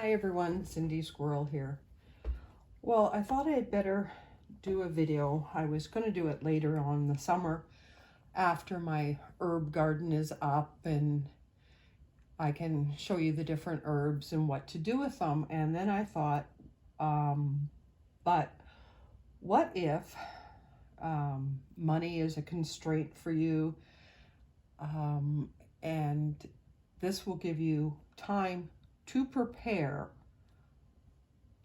Hi everyone, Cindy Squirrel here. Well, I thought I'd better do a video. I was going to do it later on in the summer after my herb garden is up and I can show you the different herbs and what to do with them. And then I thought, but what if money is a constraint for you, and this will give you time to prepare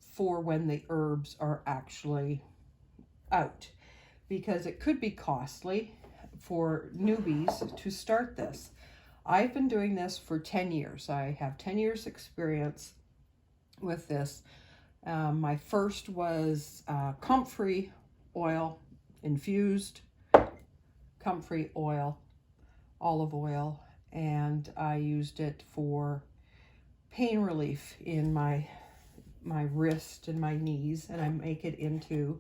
for when the herbs are actually out, because it could be costly for newbies to start this. I've been doing this for 10 years. I have 10 years experience with this. My first was comfrey oil, infused comfrey oil, olive oil, and I used it for pain relief in my wrist and my knees, and I make it into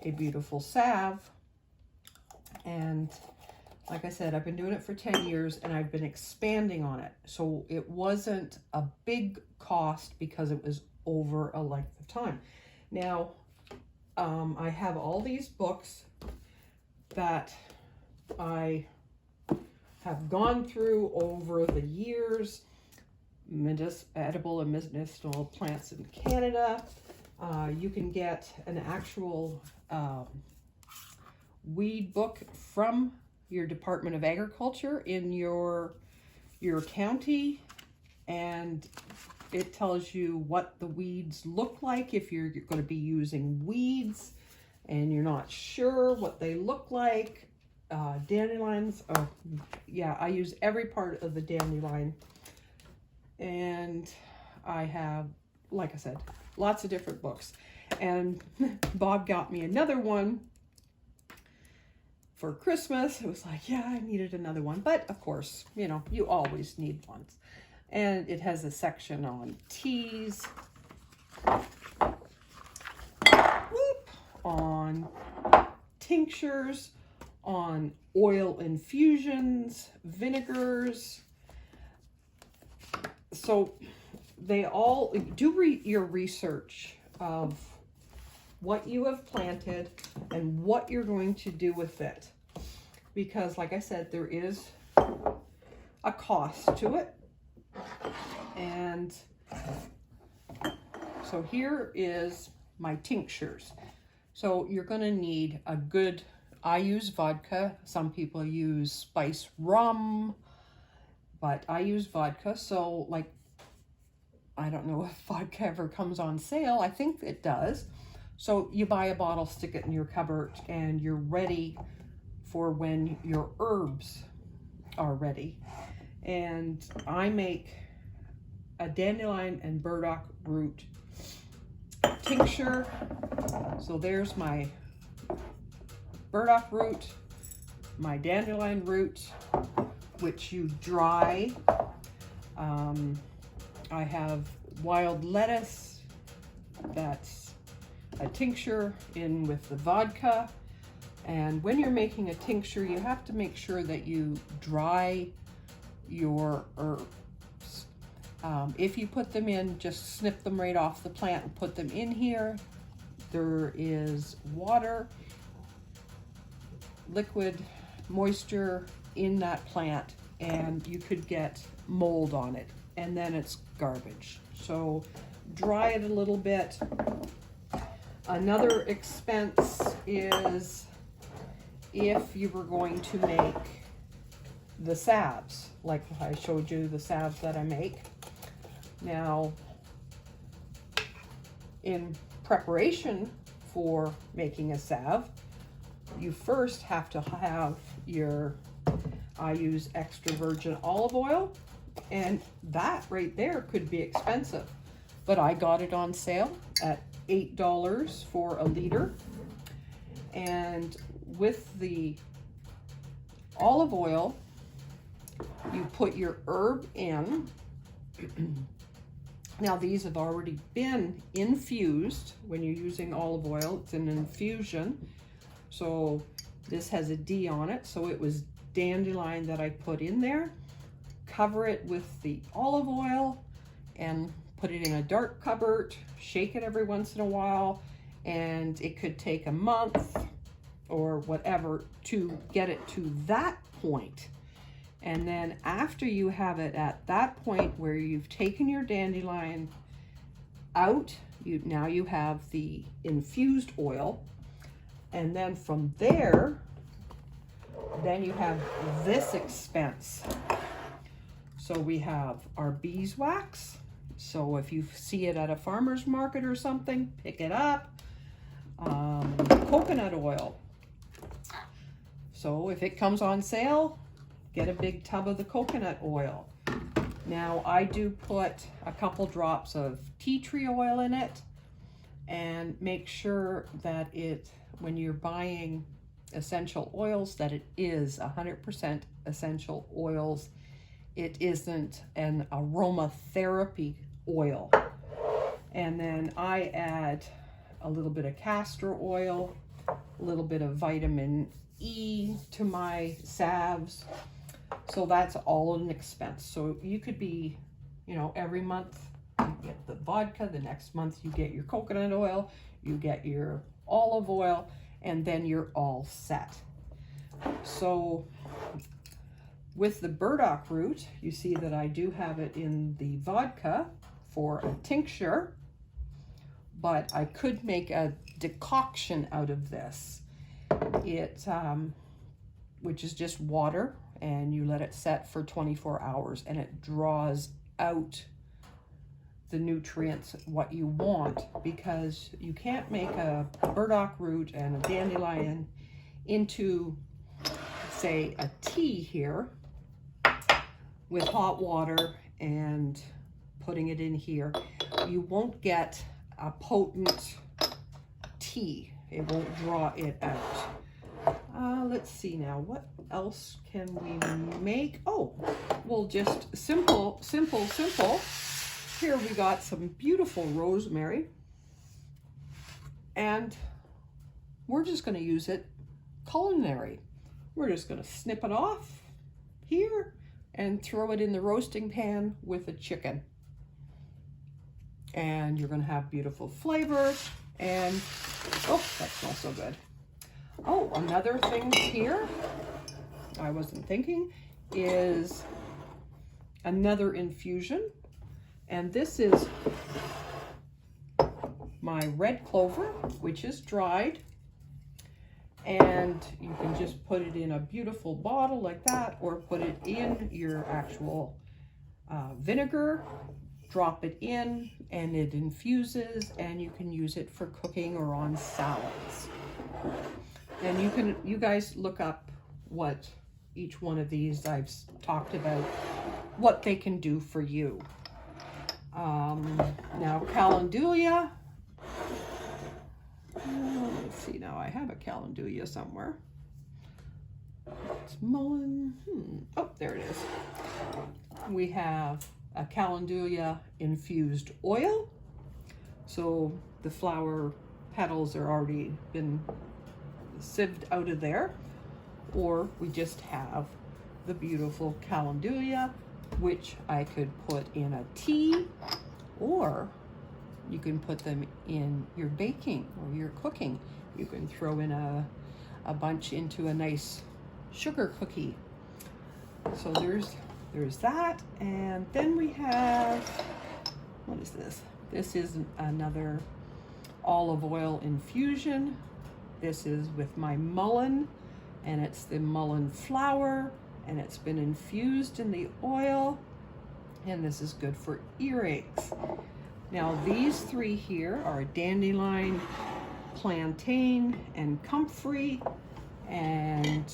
a beautiful salve. And like I said, I've been doing it for 10 years and I've been expanding on it. So it wasn't a big cost because it was over a length of time. Now, I have all these books that I have gone through over the years. Edible and medicinal plants in Canada. You can get an actual weed book from your Department of Agriculture in your county, and it tells you what the weeds look like if you're going to be using weeds and you're not sure what they look like. Dandelions, oh yeah, I use every part of the dandelion. And I have, like I said, lots of different books. And Bob got me another one for Christmas. It was like, yeah, I needed another one. But of course, you know, you always need ones. And it has a section on teas, on tinctures, on oil infusions, vinegars. So they all do your research of what you have planted and what you're going to do with it. Because like I said, there is a cost to it. And so here is my tinctures. So you're going to need a good, I use vodka. Some people use spice rum, but I use vodka. So like, I don't know if vodka ever comes on sale. I think it does. So you buy a bottle, stick it in your cupboard, and you're ready for when your herbs are ready. And I make a dandelion and burdock root tincture. So there's my burdock root, my dandelion root, which you dry. I have wild lettuce, that's a tincture in with the vodka. And when you're making a tincture, you have to make sure that you dry your herbs. If you put them in, just snip them right off the plant and put them in here. There is water, liquid moisture in that plant, and you could get mold on it, and then it's garbage. So dry it a little bit. Another expense is if you were going to make the salves, like I showed you the salves that I make. Now, in preparation for making a salve, you first have to have your, I use extra virgin olive oil, and that right there could be expensive, but I got it on sale at $8 for a liter. And with the olive oil, you put your herb in. Now these have already been infused. When you're using olive oil, it's an infusion. So this has a D on it, so it was dandelion that I put in there. Cover it with the olive oil and put it in a dark cupboard, shake it every once in a while, and it could take a month or whatever to get it to that point. And then after you have it at that point where you've taken your dandelion out, now you have the infused oil. And then from there, then you have this expense. So we have our beeswax. So if you see it at a farmer's market or something, pick it up. Coconut oil. So if it comes on sale, get a big tub of the coconut oil. Now I do put a couple drops of tea tree oil in it, and make sure that when you're buying essential oils, that it is 100% essential oils. It isn't an aromatherapy oil. And then I add a little bit of castor oil, a little bit of vitamin E to my salves. So that's all an expense. So you could be, every month you get the vodka, the next month you get your coconut oil, you get your olive oil, and then you're all set. So with the burdock root, you see that I do have it in the vodka for a tincture, but I could make a decoction out of this. Which is just water, and you let it set for 24 hours, and it draws out the nutrients what you want, because you can't make a burdock root and a dandelion into, say, a tea here with hot water and putting it in here. You won't get a potent tea. It won't draw it out. Let's see now, what else can we make? Oh, well, just simple. Here we got some beautiful rosemary, and we're just going to use it culinary. We're just going to snip it off here and throw it in the roasting pan with a chicken. And you're going to have beautiful flavor. And, oh, that smells so good. Oh, another thing here I wasn't thinking is another infusion. And this is my red clover, which is dried. And you can just put it in a beautiful bottle like that, or put it in your actual vinegar, drop it in, and it infuses, and you can use it for cooking or on salads. And you guys look up what each one of these I've talked about, what they can do for you. Now calendula. Let's see, now I have a calendula somewhere. It's mullein. Oh, there it is. We have a calendula infused oil. So the flower petals are already been sieved out of there. Or we just have the beautiful calendula, which I could put in a tea, or you can put them in your baking or your cooking. You can throw in a bunch into a nice sugar cookie. So there's that. And then we have, what is this? This is another olive oil infusion. This is with my mullein, and it's the mullein flower, and it's been infused in the oil, and this is good for earaches. Now these three here are dandelion, plantain, and comfrey, and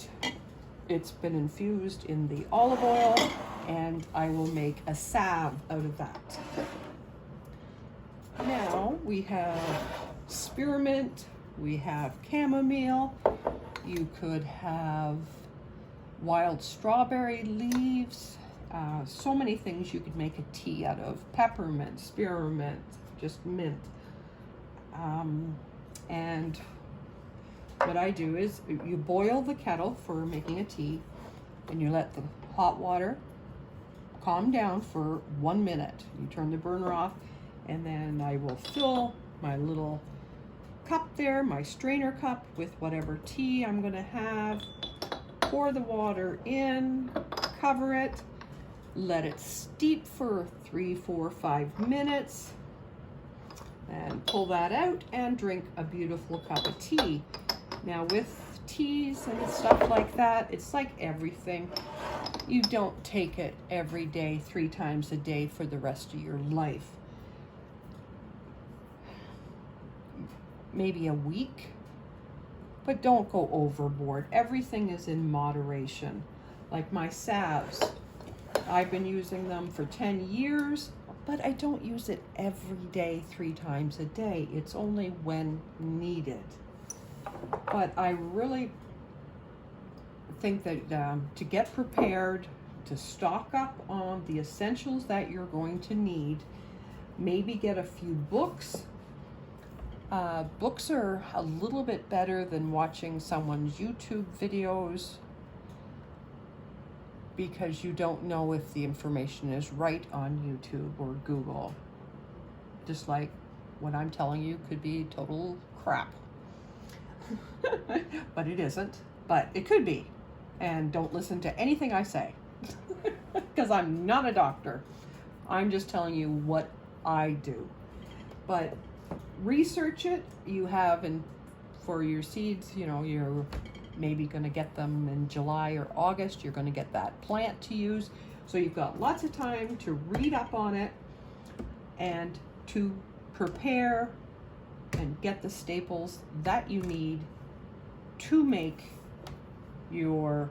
it's been infused in the olive oil, and I will make a salve out of that. Now we have spearmint, we have chamomile, you could have wild strawberry leaves, so many things you could make a tea out of. Peppermint, spearmint, just mint. And what I do is you boil the kettle for making a tea, and you let the hot water calm down for 1 minute. You turn the burner off, and then I will fill my little cup there, my strainer cup, with whatever tea I'm going to have. Pour the water in, cover it, let it steep for 3, 4, 5 minutes, and pull that out and drink a beautiful cup of tea. Now with teas and stuff like that, it's like everything. You don't take it every day, 3 times a day for the rest of your life. Maybe a week, but don't go overboard. Everything is in moderation. Like my salves, I've been using them for 10 years, but I don't use it every day, 3 times a day. It's only when needed. But I really think that to get prepared, to stock up on the essentials that you're going to need, maybe get a few books. Books are a little bit better than watching someone's YouTube videos, because you don't know if the information is right on YouTube or Google. Just like what I'm telling you could be total crap. But it isn't. But it could be. And don't listen to anything I say, because I'm not a doctor. I'm just telling you what I do. But research it. You have, and for your seeds, you know, you're maybe going to get them in July or August. You're going to get that plant to use. So you've got lots of time to read up on it and to prepare and get the staples that you need to make your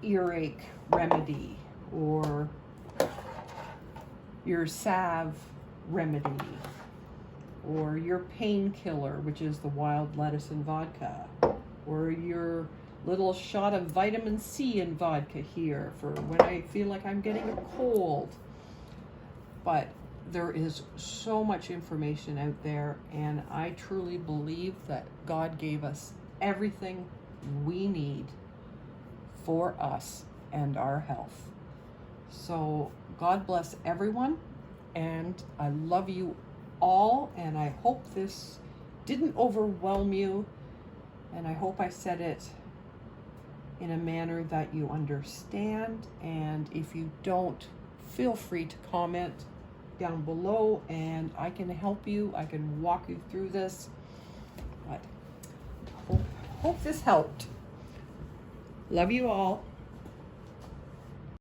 earache remedy or your salve remedy or your painkiller, which is the wild lettuce and vodka, or your little shot of vitamin C in vodka here for when I feel like I'm getting a cold. But there is so much information out there, and I truly believe that God gave us everything we need for us and our health. So God bless everyone, and I love you all, and I hope this didn't overwhelm you, and I hope I said it in a manner that you understand. And if you don't, feel free to comment down below and I can help you. I can walk you through this. But hope this helped. Love you all.